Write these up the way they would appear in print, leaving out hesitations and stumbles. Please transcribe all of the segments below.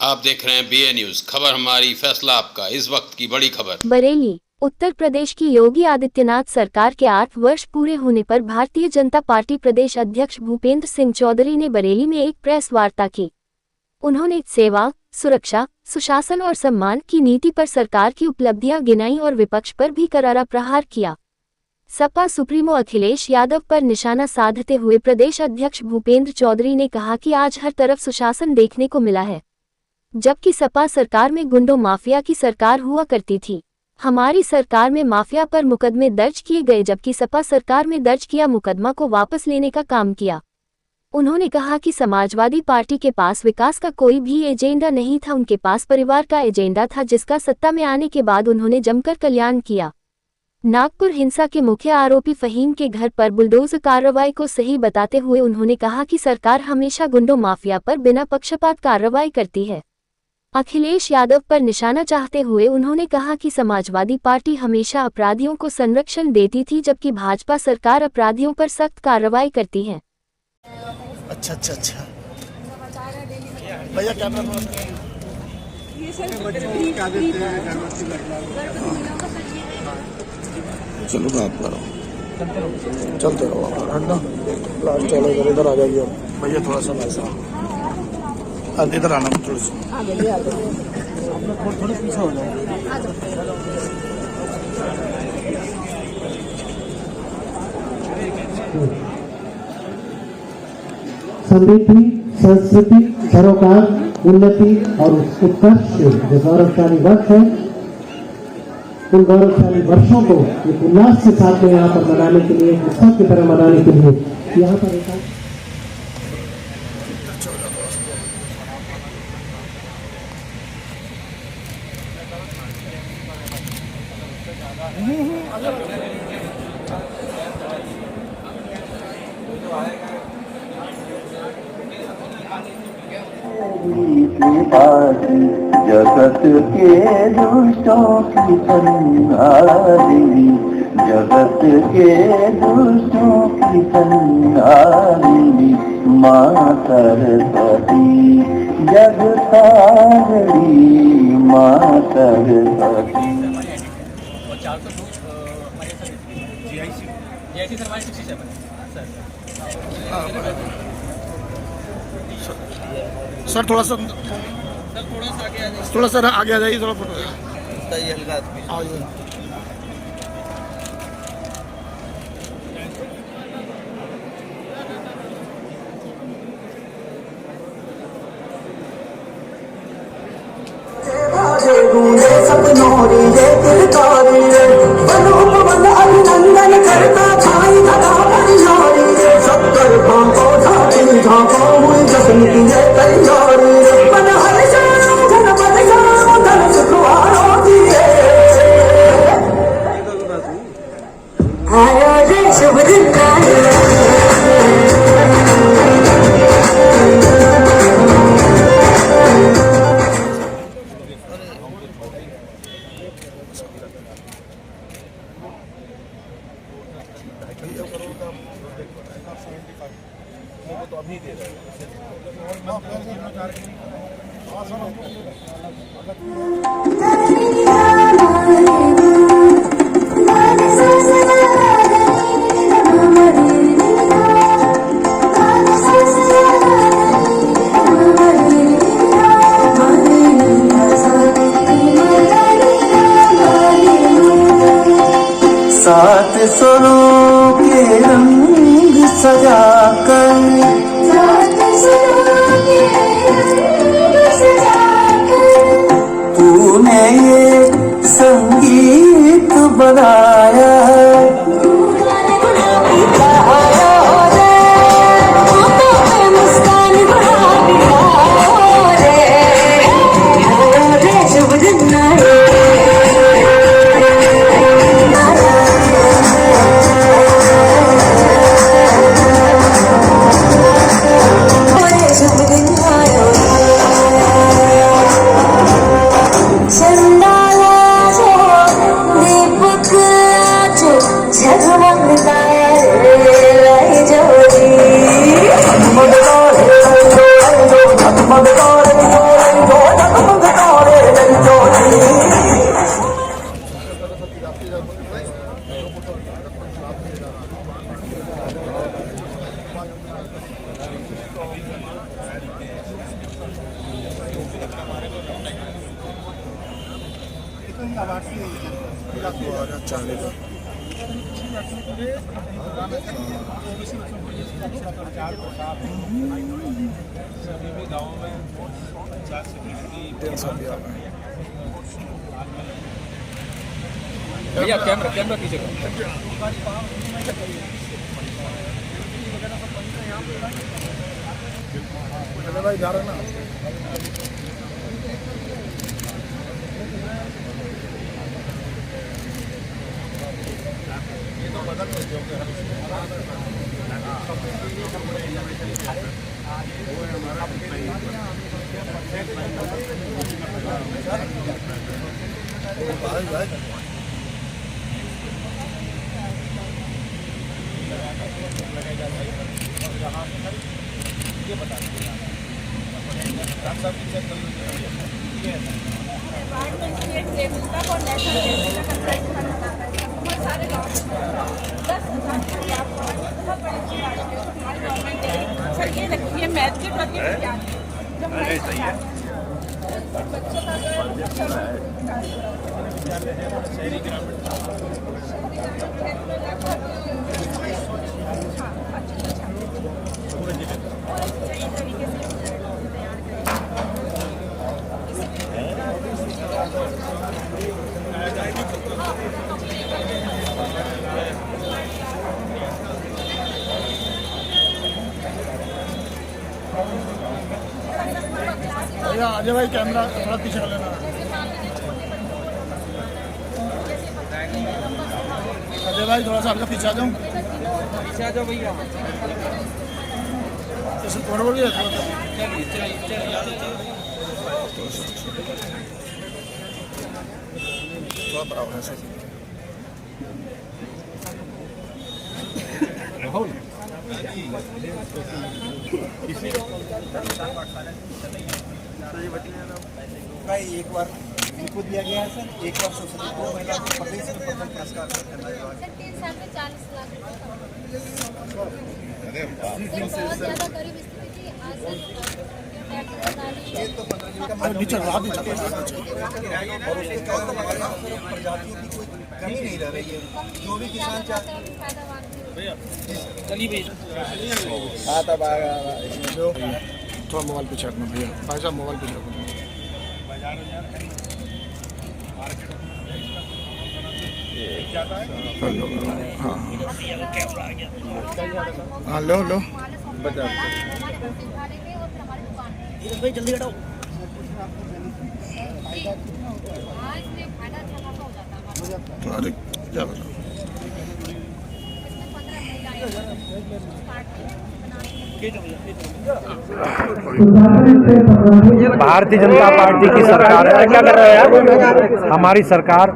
आप देख रहे हैं BA न्यूज, खबर हमारी फैसला आपका। इस वक्त की बड़ी खबर। बरेली, उत्तर प्रदेश की योगी आदित्यनाथ सरकार के 8 वर्ष पूरे होने पर भारतीय जनता पार्टी प्रदेश अध्यक्ष भूपेंद्र सिंह चौधरी ने बरेली में एक प्रेस वार्ता की। उन्होंने सेवा, सुरक्षा, सुशासन और सम्मान की नीति पर सरकार की उपलब्धियां गिनाई और विपक्ष पर भी करारा प्रहार किया। सपा सुप्रीमो अखिलेश यादव पर निशाना साधते हुए प्रदेश अध्यक्ष भूपेंद्र चौधरी ने कहा कि आज हर तरफ सुशासन देखने को मिला है, जबकि सपा सरकार में गुंडों माफिया की सरकार हुआ करती थी। हमारी सरकार में माफिया पर मुकदमे दर्ज किए गए, जबकि सपा सरकार में दर्ज किया मुकदमा को वापस लेने का काम किया। उन्होंने कहा कि समाजवादी पार्टी के पास विकास का कोई भी एजेंडा नहीं था, उनके पास परिवार का एजेंडा था, जिसका सत्ता में आने के बाद उन्होंने जमकर कल्याण किया। नागपुर हिंसा के मुख्य आरोपी फहीम के घर पर बुलडोजर कार्रवाई को सही बताते हुए उन्होंने कहा कि सरकार हमेशा गुंडों माफिया पर बिना पक्षपात कार्रवाई करती है। अखिलेश यादव पर निशाना चाहते हुए उन्होंने कहा कि समाजवादी पार्टी हमेशा अपराधियों को संरक्षण देती थी, जबकि भाजपा सरकार अपराधियों पर सख्त कार्रवाई करती है। अच्छा भैया कैमरा चलो बात करो, चलते रहो लास्ट चलो इधर आ जाइए भैया, थोड़ा सा ऐसा इधर आना, थोड़ा सा थोड़ा पीछे हो जाए। समृद्धि, संस्कृति, सरोकार, उन्नति और उत्कर्ष जो गौरवशाली वर्ष है, उन गौरवशाली वर्षों को एक उल्लास के साथ में यहाँ पर मनाने के लिए, उत्सव की तरह मनाने के लिए यहाँ पर जगत के दुष्टों की संहारिणी, जगत के दुष्टों की संहारिणी, माँ सरस्वती जग सागरी, माँ सरस्वती। सर थोड़ा सा आगे आ जाइए, थोड़ा फोटो आ जाइए। अभिनंदन करता छाई धरा परिहारी, शक्कर भांको झांकी झांको हुई जश्न की है तैयारी, मन हर जानो धन बन जानो धन सुखवारो दिए। आयो रे शुभ दिन तो अभी दे रहे सात स्वरों के रंग सजाकर, तूने ये अच्छा है देखो। टेंशन भी आ रहा है। भैया कैमरा पीछे करो। चले भाई जा रहे ना। भाई भाई सर ये देखिए मैथ के प्रति विज्ञान भैया अजय भाई कैमरा थोड़ा पीछे कर लेना। अजय भाई थोड़ा सा हल्का पीछे आ जाऊँ। पीछे आ जाओ भैया। जैसे थोड़ा बोलिए थोड़ा थोड़ा बराबर है सही। भाई एक बार इनको दिया गया है सर, एक बार सोशल को महिला प्रदेश में प्रथम पुरस्कार करना है। सर 3 साल में 40 लाख बहुत ज़्यादा गरीब स्थिति थी। आज ये तो 15 दिन का नीचे और उसके कारण प्रजातियों की कोई कमी नहीं रह रही है। जो भी किसान चाहते हैं चलिए भैया। थोड़ा मोबाइल पीछे रखना भैया। भाई साहब मोबाइल पीछे रखना। हाँ हाँ लो लो जल्दी हटाओ। थोड़ा क्या बताओ। भारतीय जनता पार्टी की सरकार है। क्या कर रहे हैं? हमारी सरकार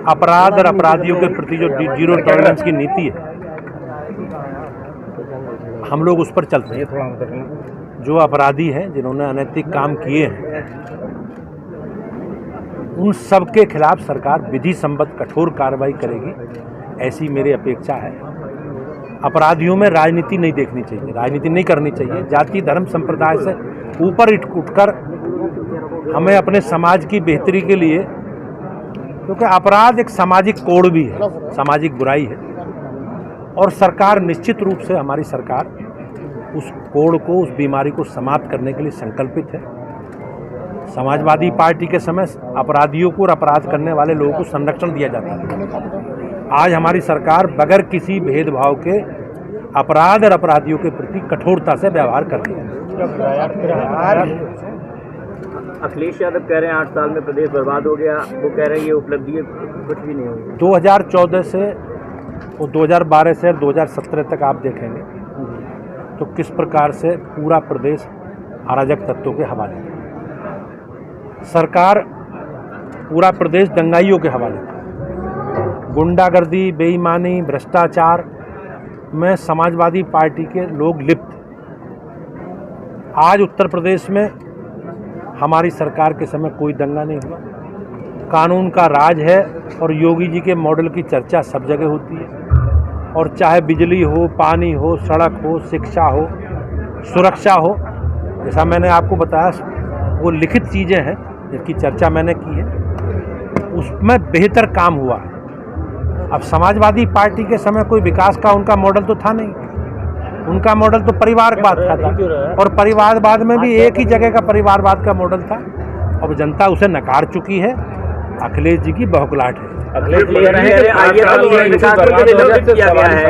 अपराध और अपराधियों के प्रति जो जीरो टॉलरेंस की नीति है, हम लोग उस पर चलते हैं। जो अपराधी हैं, जिन्होंने अनैतिक काम किए हैं, उन सब के खिलाफ सरकार विधि सम्मत कठोर कार्रवाई करेगी, ऐसी मेरी अपेक्षा है। अपराधियों में राजनीति नहीं देखनी चाहिए, राजनीति नहीं करनी चाहिए। जाति धर्म संप्रदाय से ऊपर उठकर हमें अपने समाज की बेहतरी के लिए, क्योंकि अपराध एक सामाजिक कोड भी है, सामाजिक बुराई है, और सरकार निश्चित रूप से, हमारी सरकार उस कोड को, उस बीमारी को समाप्त करने के लिए संकल्पित है। समाजवादी पार्टी के समय अपराधियों को और अपराध करने वाले लोगों को संरक्षण दिया जाता है। आज हमारी सरकार बगैर किसी भेदभाव के अपराध और अपराधियों के प्रति कठोरता से व्यवहार कर रही है। अखिलेश यादव कह रहे हैं 8 साल में प्रदेश बर्बाद हो गया। वो कह रहे हैं ये उपलब्धि कुछ भी नहीं हुई। 2014 से वो 2012 से 2017 तक आप देखेंगे तो किस प्रकार से पूरा प्रदेश अराजक तत्वों के हवाले है। सरकार पूरा प्रदेश दंगाइयों के हवाले है। गुंडागर्दी, बेईमानी, भ्रष्टाचार में समाजवादी पार्टी के लोग लिप्त। आज उत्तर प्रदेश में हमारी सरकार के समय कोई दंगा नहीं हुआ, कानून का राज है, और योगी जी के मॉडल की चर्चा सब जगह होती है। और चाहे बिजली हो, पानी हो, सड़क हो, शिक्षा हो, सुरक्षा हो, जैसा मैंने आपको बताया, वो लिखित चीज़ें हैं जिसकी चर्चा मैंने की है, उसमें बेहतर काम हुआ है। अब समाजवादी पार्टी के समय कोई विकास का उनका मॉडल तो था नहीं, उनका मॉडल तो परिवारवाद का था, और परिवारवाद में भी एक ही जगह का परिवारवाद का मॉडल था। अब जनता उसे नकार चुकी है। अखिलेश जी की बौखलाहट है। अखिलेश जी कह रहे हैं आईएएस निलंबित किया गया है,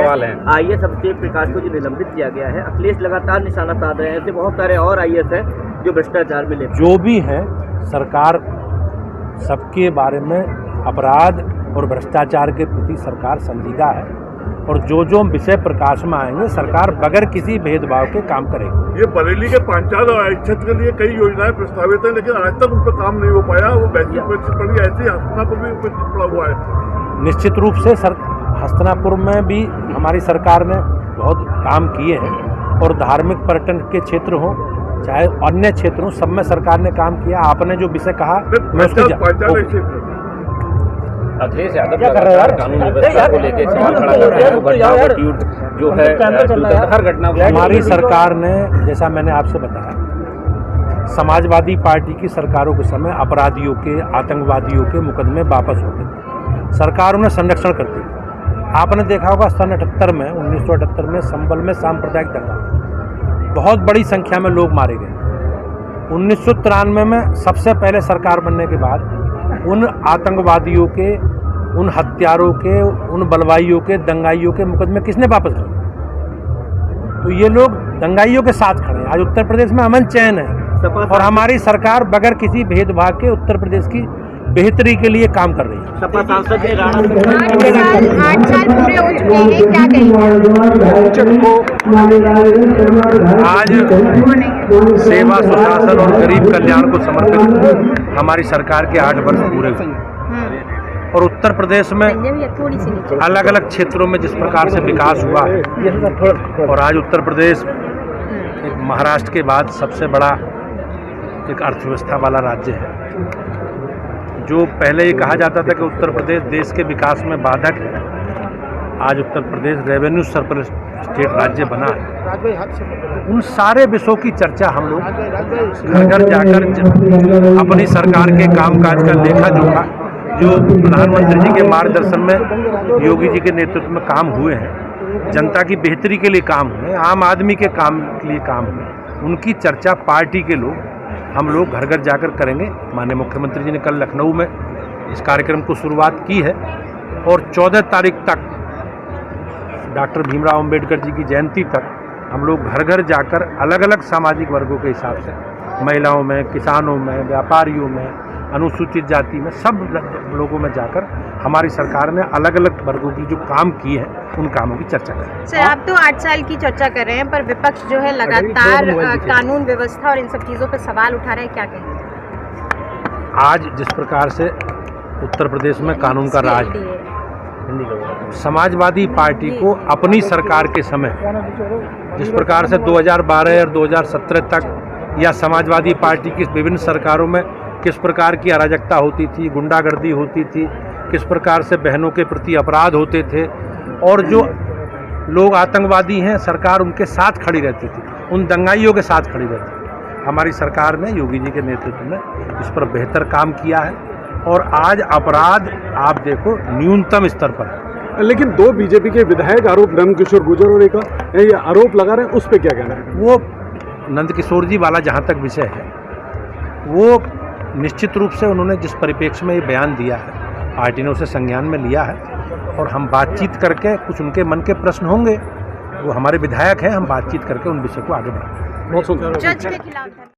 आईएएस अभिषेक प्रकाश को जो निलंबित किया गया है, अखिलेश लगातार निशाना साध रहे हैं। ऐसे बहुत सारे और आईएएस हैं जो भ्रष्टाचार में लिप्त। जो भी है, सरकार सबके बारे में अपराध और भ्रष्टाचार के प्रति सरकार संजीदा है, और जो विषय प्रकाश में आएंगे सरकार बगैर किसी भेदभाव के काम करेगी। ये बरेली के पांचाल क्षेत्र के लिए कई योजनाएं प्रस्तावित हैं, लेकिन आज तक उन पर काम नहीं हो पाया। वो वैश्विक परिस्थिति पड़ी, ऐसे ही हस्तिनापुर भी पड़ा हुआ है। निश्चित रूप से हस्तिनापुर में भी हमारी सरकार ने बहुत काम किए हैं, और धार्मिक पर्यटन के क्षेत्र हों चाहे अन्य क्षेत्र हों, सब में सरकार ने काम किया। आपने जो विषय कहा मैं उसको अखिलेश यादव लगातार कानून व्यवस्था को लेकर सवाल खड़ा कर रहे हैं, जो है हर घटना। हमारी सरकार ने, जैसा मैंने आपसे बताया, समाजवादी पार्टी की सरकारों के समय अपराधियों के, आतंकवादियों के मुकदमे वापस होते थे, सरकार उन्हें संरक्षण करती थी। आपने देखा होगा सन 1978 में संभल में सांप्रदायिक दंगा, बहुत बड़ी संख्या में लोग मारे गए। 1993 में सबसे पहले सरकार बनने के बाद उन आतंकवादियों के, उन हत्यारों के, उन बलवाइयों के, दंगाइयों के मुकदमे किसने वापस लिए? तो ये लोग दंगाइयों के साथ खड़े हैं। आज उत्तर प्रदेश में अमन चैन है, और हमारी सरकार बगैर किसी भेदभाव के उत्तर प्रदेश की बेहतरी के लिए काम कर रही है। सपा सांसद जी राणा 8 साल पूरे हो चुके हैं, क्या कहेंगे? आज सेवा, सुशासन और गरीब कल्याण को समर्पित हमारी सरकार के 8 वर्ष पूरे हुए, और उत्तर प्रदेश में अलग अलग क्षेत्रों में जिस प्रकार से विकास हुआ है, और आज उत्तर प्रदेश एक महाराष्ट्र के बाद सबसे बड़ा एक अर्थव्यवस्था वाला राज्य है। जो पहले ये कहा जाता था कि उत्तर प्रदेश देश के विकास में बाधक है, आज Uttar Pradesh revenue surplus state राज्य बना है। उन सारे विषयों की चर्चा हम लोग घर घर जाकर अपनी सरकार के कामकाज का लेखा जोखा, जो प्रधानमंत्री जी के मार्गदर्शन में, योगी जी के नेतृत्व में काम हुए हैं, जनता की बेहतरी के लिए काम हुए, आम आदमी के काम के लिए काम हुए, उनकी चर्चा पार्टी के लोग, हम लोग घर घर जाकर करेंगे। माननीय मुख्यमंत्री जी ने कल लखनऊ में इस कार्यक्रम को शुरुआत की है, और 14 तारीख तक डॉक्टर भीमराव अंबेडकर जी की जयंती तक हम लोग घर घर जाकर अलग अलग सामाजिक वर्गों के हिसाब से, महिलाओं में, किसानों में, व्यापारियों में, अनुसूचित जाति में, सब लोगों में जाकर हमारी सरकार ने अलग अलग वर्गों की जो काम किए हैं उन कामों की चर्चा करें। सर, आप तो 8 साल की चर्चा कर रहे हैं, पर विपक्ष जो है लगातार कानून व्यवस्था और इन सब चीज़ों पर सवाल उठा रहे हैं, क्या कहेंगे? आज जिस प्रकार से उत्तर प्रदेश में कानून का राज है, समाजवादी पार्टी को अपनी सरकार के समय जिस प्रकार से 2012 और 2017 तक, या समाजवादी पार्टी की विभिन्न सरकारों में किस प्रकार की अराजकता होती थी, गुंडागर्दी होती थी, किस प्रकार से बहनों के प्रति अपराध होते थे, और जो लोग आतंकवादी हैं सरकार उनके साथ खड़ी रहती थी, उन दंगाइयों के साथ खड़ी रहती थी। हमारी सरकार ने योगी जी के नेतृत्व में इस पर बेहतर काम किया है, और आज अपराध आप देखो न्यूनतम स्तर पर है। लेकिन 2 बीजेपी के विधायक आरोप नंदकिशोर गुर्जर का ये आरोप लगा रहे हैं, उस पर क्या कहना है? वो नंदकिशोर जी वाला जहाँ तक विषय है, वो निश्चित रूप से उन्होंने जिस परिप्रेक्ष्य में ये बयान दिया है, पार्टी ने उसे संज्ञान में लिया है, और हम बातचीत करके, कुछ उनके मन के प्रश्न होंगे, वो हमारे विधायक हैं, हम बातचीत करके उन विषय को आगे बढ़ाएंगे। जज के खिलाफ